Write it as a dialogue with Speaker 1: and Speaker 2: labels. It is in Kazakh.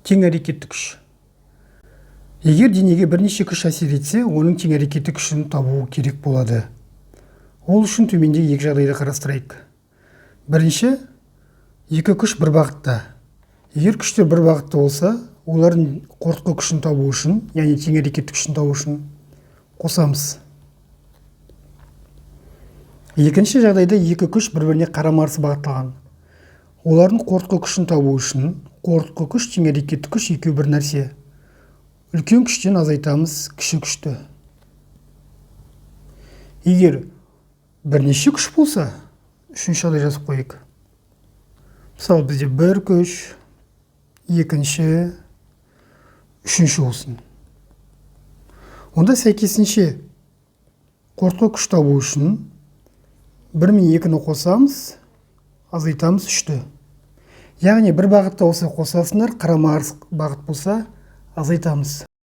Speaker 1: тең әрекетті күш. Егер денеге бірнеше күш әсер етсе, оның тең әрекетті күшін табу керек болады. Ол үшін төмендегі екі жағдайды қарастырайық. Бірінші, екі күш бір бағытта. Егер күштер бір бағытта болса, олардың қорытқы күшін табу үшін, яғни тең әрекетті күшін табу үшін қосамыз. Екінші жағдайда екі күш бір-біріне қарама-қарсы бағытталған. Олардың қорытқы күшін табу үшін, қорытқы күш, тең әрекетті күш екеуі бір нәрсе. Үлкен күштен азайтамыз кіші күшті. Егер бірнеше күш болса, үшінші жағдай жазып қойайық. Мысалы, бізде бір күш, екінші, үшінші болсын. Онда сәйкесінше қорытқы күш табу үшін 1 мен 2-ні қосамыз, азайтамыз 3-ті. Яғни бір бағытта болса қосасыңдар, қарама-қарсы бағыт болса азайтамыз.